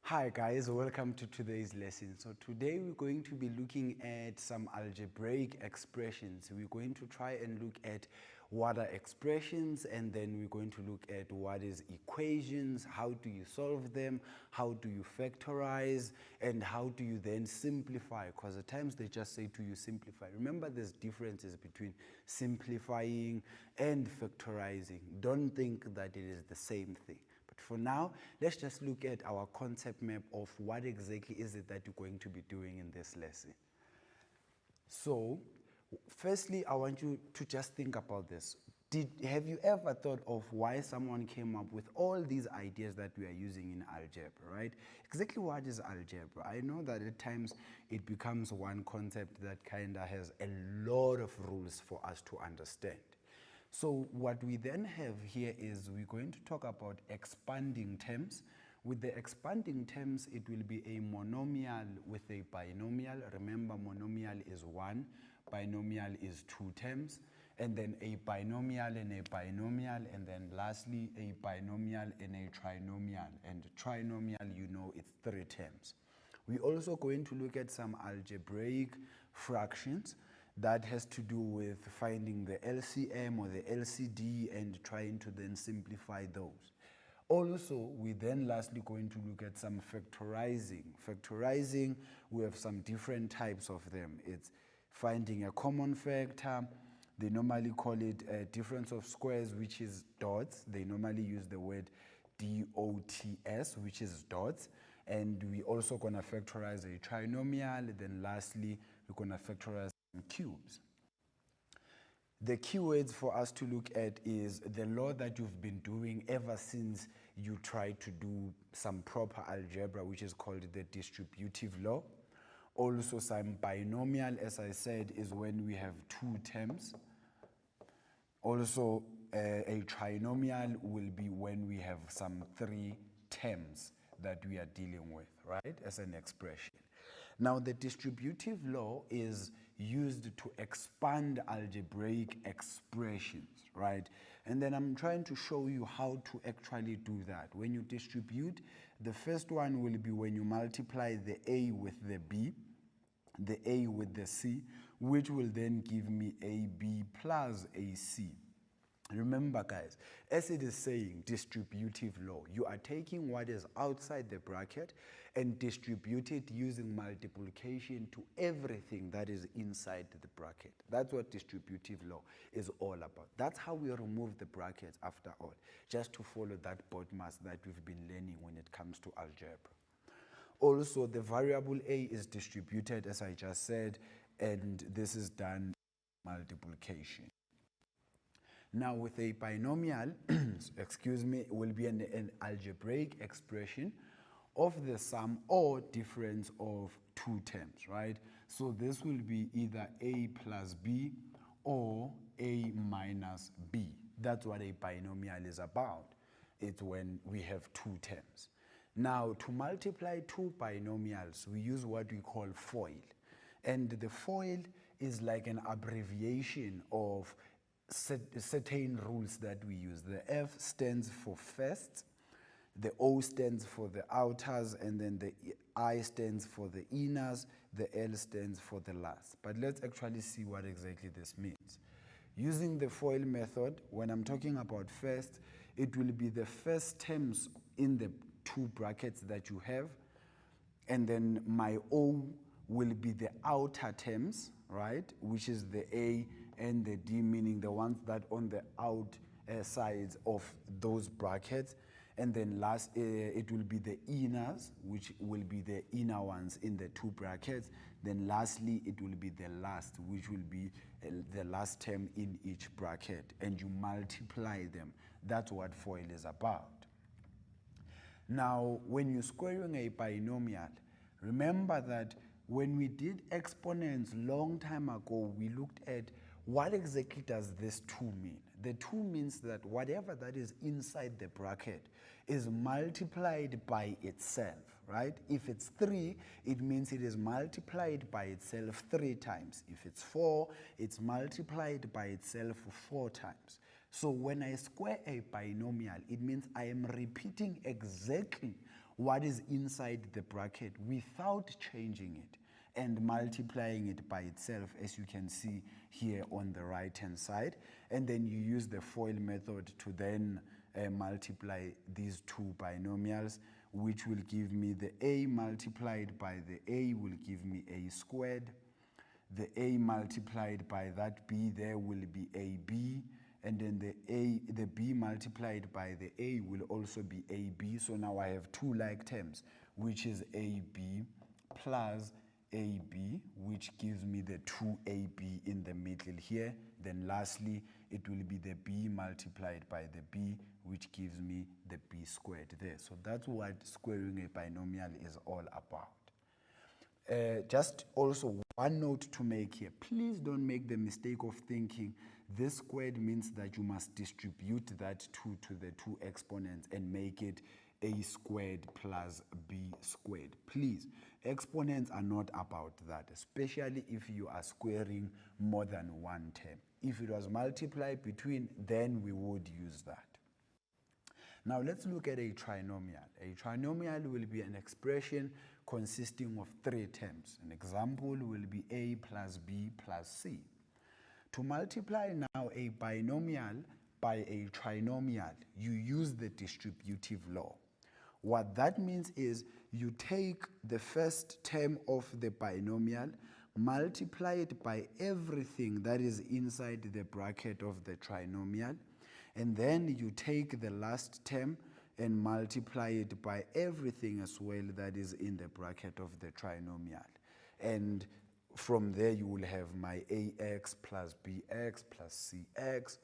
Hi guys, welcome to today's lesson. So today we're going to be looking at some algebraic expressions. We're going to try and look at what are expressions, and then we're going to look at what is equations, how do you solve them, how do you factorize, and how do you then simplify, because at times they just say to you simplify. Remember, there's differences between simplifying and factorizing. Don't think that it is the same thing. For now, let's just look at our concept map of what exactly is it that you're going to be doing in this lesson. So, firstly, I want you to just think about this. Have you ever thought of why someone came up with all these ideas that we are using in algebra, right? Exactly what is algebra? I know that at times it becomes one concept that kind of has a lot of rules for us to understand. So what we then have here is we're going to talk about expanding terms. With the expanding terms, it will be a monomial with a binomial. Remember, monomial is 1, binomial is 2 terms, and then a binomial and a binomial, and then lastly a binomial and a trinomial. And trinomial, you know, it's 3 terms. We're also going to look at some algebraic fractions. That has to do with finding the LCM or the LCD and trying to then simplify those. Also, we then lastly going to look at some factorizing. Factorizing, we have some different types of them. It's finding a common factor. They normally call it a difference of squares, which is dots. They normally use the word DOTS, which is dots. And we also going to factorize a trinomial. Then lastly, we're going to factorize cubes. The keywords for us to look at is the law that you've been doing ever since you tried to do some proper algebra, which is called the distributive law. Also, some binomial, as I said, is when we have 2 terms. Also, a trinomial will be when we have some 3 terms that we are dealing with, right, as an expression. Now, the distributive law is used to expand algebraic expressions, right? And then I'm trying to show you how to actually do that. When you distribute, the first one will be when you multiply the A with the B, the A with the C, which will then give me AB plus AC. Remember, guys, as it is saying, distributive law, you are taking what is outside the bracket and distribute it using multiplication to everything that is inside the bracket. That's what distributive law is all about. That's how we remove the brackets after all, just to follow that BODMAS that we've been learning when it comes to algebra. Also, the variable A is distributed, as I just said, and this is done multiplication. Now, with a binomial, excuse me, will be an algebraic expression of the sum or difference of 2 terms, right? So this will be either A plus B or A minus B. That's what a binomial is about. It's when we have 2 terms. Now, to multiply 2 binomials, we use what we call FOIL. And the FOIL is like an abbreviation of certain rules that we use. The F stands for first, the O stands for the outers, and then the I stands for the inners, the L stands for the last. But let's actually see what exactly this means. Using the FOIL method, when I'm talking about first, it will be the first terms in the 2 brackets that you have, and then my O will be the outer terms, right, which is the A and the D, meaning the ones that on the outsides of those brackets. And then last, it will be the inners, which will be the inner ones in the 2 brackets. Then lastly, it will be the last, which will be the last term in each bracket. And you multiply them. That's what FOIL is about. Now, when you're squaring a binomial, remember that when we did exponents long time ago, we looked at what exactly does this 2 mean? The 2 means that whatever that is inside the bracket is multiplied by itself, right? If it's 3, it means it is multiplied by itself 3 times. If it's 4, it's multiplied by itself 4 times. So when I square a binomial, it means I am repeating exactly what is inside the bracket without changing it and multiplying it by itself, as you can see here on the right hand side. And then you use the FOIL method to then multiply these two binomials, which will give me the a multiplied by the a will give me a squared. The a multiplied by that b there will be ab, and then the b multiplied by the a will also be ab. So now I have two like terms, which is ab plus ab, which gives me the 2ab in the middle here. Then lastly, it will be the b multiplied by the b, which gives me the b squared there. So that's what squaring a binomial is all about. Just also one note to make here. Please don't make the mistake of thinking this squared means that you must distribute that 2 to the two exponents and make it a squared plus b squared. Please, exponents are not about that, especially if you are squaring more than one term. If it was multiplied between, then we would use that. Now let's look at a trinomial. A trinomial will be an expression consisting of three terms. An example will be a plus b plus c. To multiply now a binomial by a trinomial, you use the distributive law. What that means is you take the first term of the binomial, multiply it by everything that is inside the bracket of the trinomial, and then you take the last term and multiply it by everything as well that is in the bracket of the trinomial. And from there you will have my ax plus bx plus cx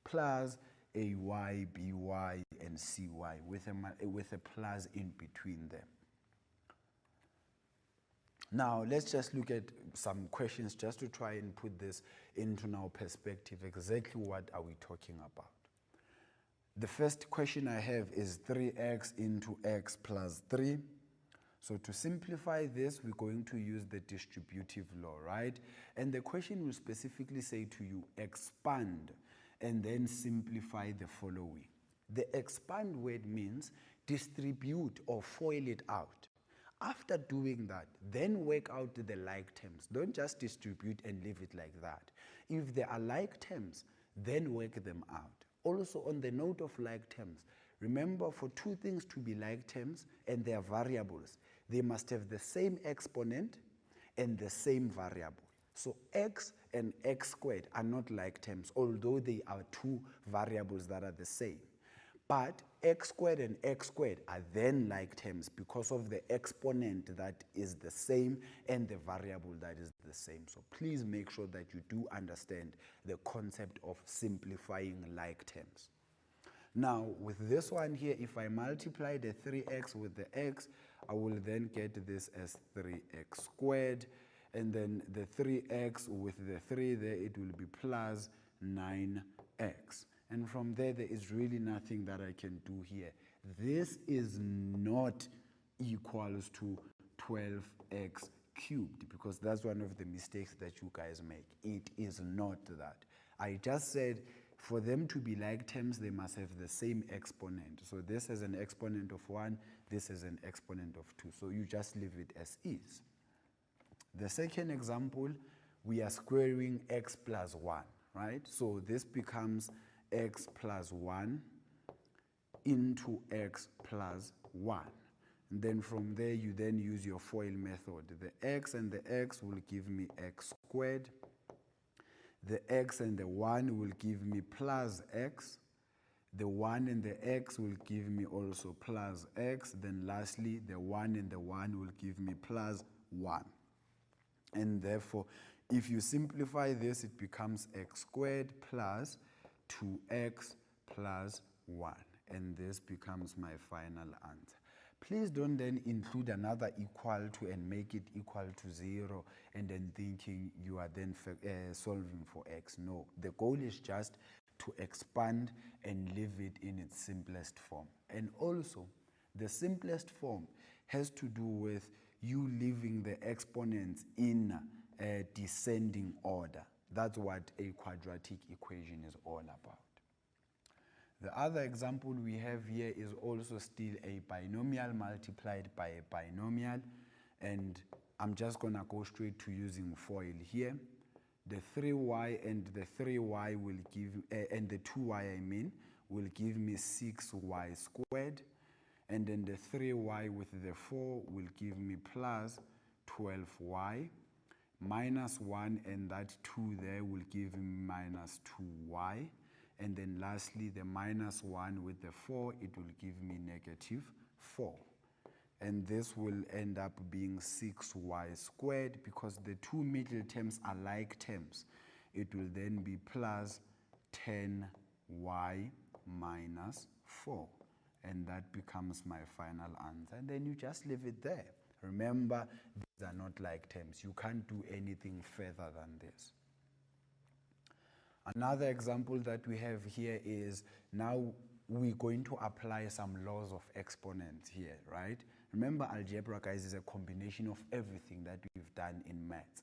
plus ay, by, and cy with a plus in between them. Now let's just look at some questions just to try and put this into now perspective. Exactly what are we talking about? The first question I have is 3x into x plus 3. So to simplify this, we're going to use the distributive law, right? And the question will specifically say to you, expand and then simplify the following. The expand word means distribute or FOIL it out. After doing that, then work out the like terms. Don't just distribute and leave it like that. If there are like terms, then work them out. Also, on the note of like terms, remember for two things to be like terms and they are variables, they must have the same exponent and the same variable. So x and x squared are not like terms, although they are two variables that are the same. But x squared and x squared are then like terms because of the exponent that is the same and the variable that is the same. So please make sure that you do understand the concept of simplifying like terms. Now with this one here, if I multiply the 3x with the x, I will then get this as 3x squared, and then the 3x with the 3 there, it will be plus 9x. And from there is really nothing that I can do here. This is not equals to 12x cubed, because that's one of the mistakes that you guys make. It is not that. I just said for them to be like terms, they must have the same exponent. So this is an exponent of 1, this is an exponent of 2. So you just leave it as is. The second example, we are squaring x plus 1, right? So this becomes x plus 1 into x plus 1. And then from there, you then use your FOIL method. The x and the x will give me x squared. The x and the 1 will give me plus x. The 1 and the x will give me also plus x. Then lastly, the 1 and the 1 will give me plus 1. And therefore, if you simplify this, it becomes x squared plus 2x plus 1. And this becomes my final answer. Please don't then include another equal to and make it equal to 0 and then thinking you are then solving for x. No, the goal is just to expand and leave it in its simplest form. And also, the simplest form has to do with you leaving the exponents in a descending order. That's what a quadratic equation is all about. The other example we have here is also still a binomial multiplied by a binomial, and I'm just going to go straight to using FOIL here. The 3y and the 3y will give, and the 2y I mean, will give me 6y squared, and then the 3y with the 4 will give me plus 12y, minus 1 and that 2 there will give me minus 2y, and then lastly the minus 1 with the 4, it will give me negative 4. And this will end up being 6y squared, because the two middle terms are like terms. It will then be plus 10y minus 4. And that becomes my final answer. And then you just leave it there. Remember, these are not like terms. You can't do anything further than this. Another example that we have here is, now we're going to apply some laws of exponents here, right? Remember, algebra, guys, is a combination of everything that we've done in maths.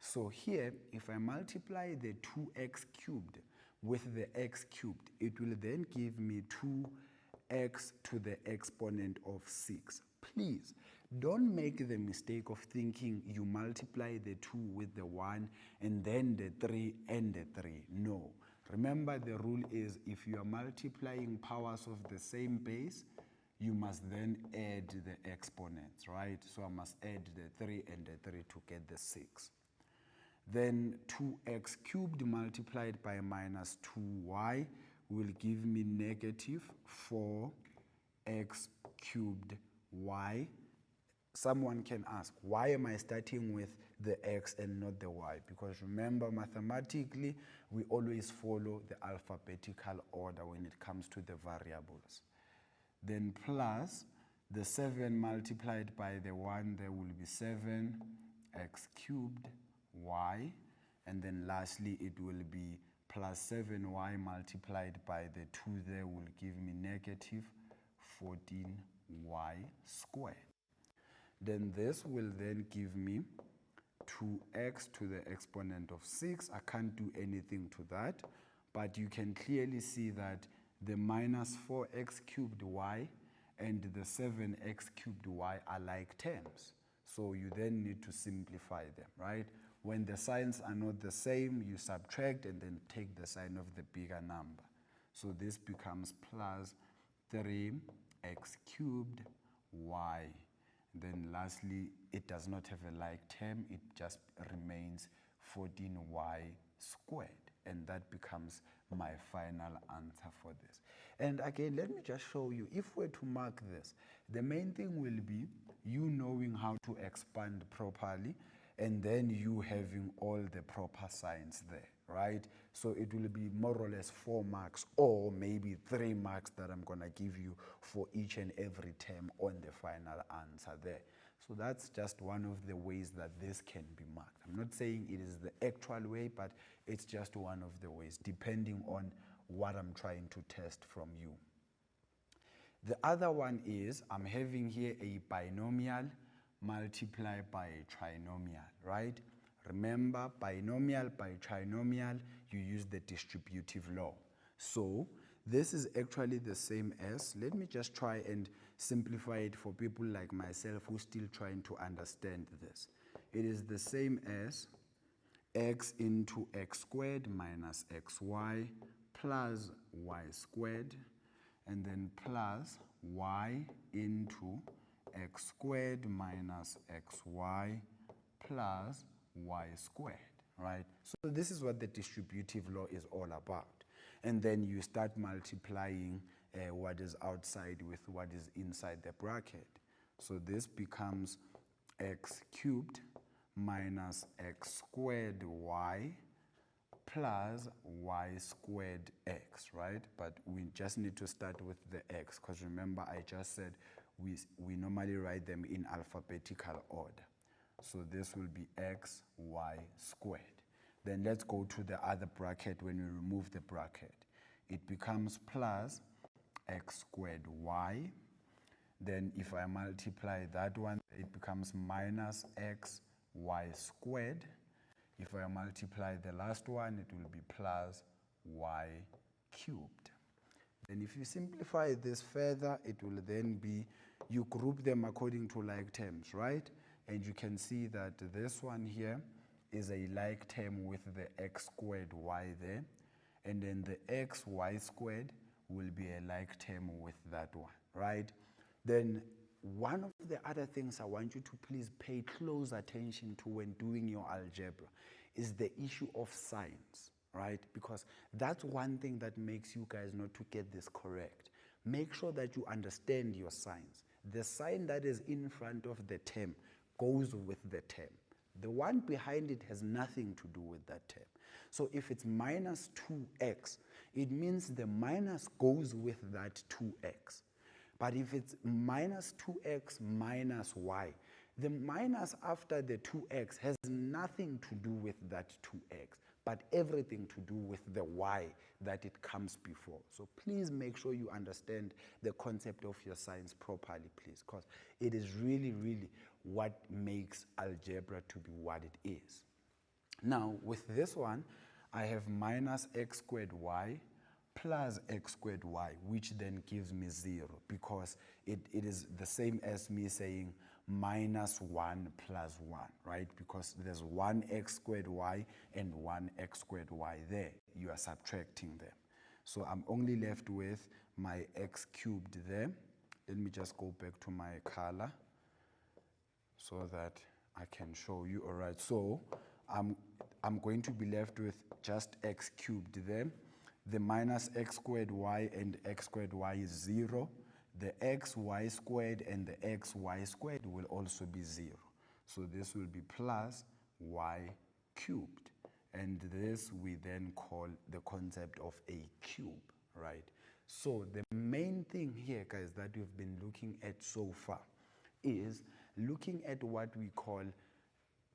So here, if I multiply the 2x cubed with the x cubed, it will then give me 2x to the exponent of 6. Please, don't make the mistake of thinking you multiply the 2 with the 1 and then the 3 and the 3. No. Remember, the rule is if you are multiplying powers of the same base, you must then add the exponents, right? So I must add the 3 and the 3 to get the 6. Then 2x cubed multiplied by minus 2y will give me negative 4x cubed y. Someone can ask, why am I starting with the x and not the y? Because remember, mathematically, we always follow the alphabetical order when it comes to the variables. Then plus the 7 multiplied by the 1, there will be 7x cubed y. And then lastly, it will be plus 7y multiplied by the 2 there will give me negative 14y squared. Then this will then give me 2x to the exponent of 6. I can't do anything to that, but you can clearly see that the minus 4x cubed y and the 7x cubed y are like terms. So you then need to simplify them, right? When the signs are not the same, you subtract and then take the sign of the bigger number. So this becomes plus 3x cubed y. Then lastly, it does not have a like term, it just remains 14y squared. And that becomes my final answer for this. And again, let me just show you, if we're to mark this, the main thing will be you knowing how to expand properly, and then you having all the proper signs there, right? So it will be more or less 4 marks or maybe 3 marks that I'm going to give you for each and every term on the final answer there. So that's just one of the ways that this can be marked. I'm not saying it is the actual way, but it's just one of the ways, depending on what I'm trying to test from you. The other one is, I'm having here a binomial multiplied by a trinomial, right? Remember, binomial by trinomial, you use the distributive law. So this is actually the same as, let me just try and simplify it for people like myself who still trying to understand this. It is the same as x into x squared minus xy plus y squared, and then plus y into x squared minus xy plus y squared, right? So this is what the distributive law is all about. And then you start multiplying what is outside with what is inside the bracket. So this becomes x cubed minus x squared y plus y squared x, right? But we just need to start with the x, because remember I just said we normally write them in alphabetical order. So this will be x y squared. Then let's go to the other bracket. When we remove the bracket, it becomes plus x squared y. Then if I multiply that one, it becomes minus x y squared. If I multiply the last one, it will be plus y cubed. And if you simplify this further, it will then be, you group them according to like terms, right? And you can see that this one here is a like term with the x squared y there. And then the xy squared will be a like term with that one, right? Then one of the other things I want you to please pay close attention to when doing your algebra is the issue of signs, right? Because that's one thing that makes you guys not to get this correct. Make sure that you understand your signs. The sign that is in front of the term goes with the term. The one behind it has nothing to do with that term. So if it's minus 2x, it means the minus goes with that 2x. But if it's minus 2x minus y, the minus after the 2x has nothing to do with that 2x, but everything to do with the y that it comes before. So please make sure you understand the concept of your signs properly, please, because it is really, really what makes algebra to be what it is. Now, with this one, I have minus x squared y plus x squared y, which then gives me 0, because it is the same as me saying minus 1 plus 1, right? Because there's 1x squared y and 1x squared y there. You are subtracting them. So I'm only left with my x cubed there. Let me just go back to my color so that I can show you. All right, so I'm going to be left with just x cubed there. The minus x squared y and x squared y is 0. The xy squared and the xy squared will also be 0. So this will be plus y cubed. And this we then call the concept of a cube, right? So the main thing here, guys, that we've been looking at so far is looking at what we call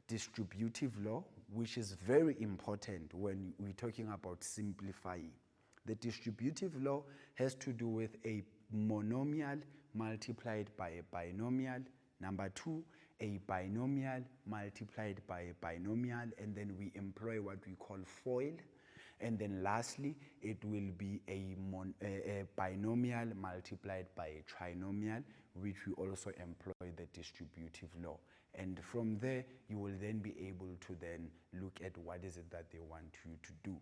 distributive law, which is very important when we're talking about simplifying. The distributive law has to do with a monomial multiplied by a binomial. Number 2, a binomial multiplied by a binomial, and then we employ what we call FOIL. And then lastly, it will be a binomial multiplied by a trinomial, which we also employ the distributive law. And from there, you will then be able to then look at what is it that they want you to do.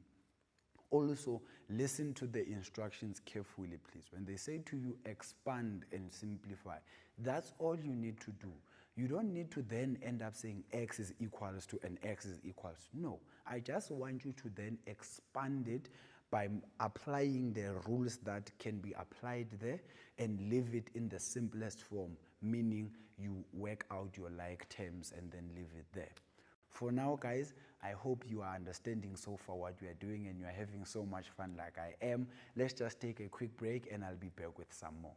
Also, listen to the instructions carefully, please. When they say to you, expand and simplify, that's all you need to do. You don't need to then end up saying x is equals to and x is equals to. No, I just want you to then expand it by applying the rules that can be applied there and leave it in the simplest form, meaning you work out your like terms and then leave it there. For now, guys, I hope you are understanding so far what we are doing and you are having so much fun like I am. Let's just take a quick break and I'll be back with some more.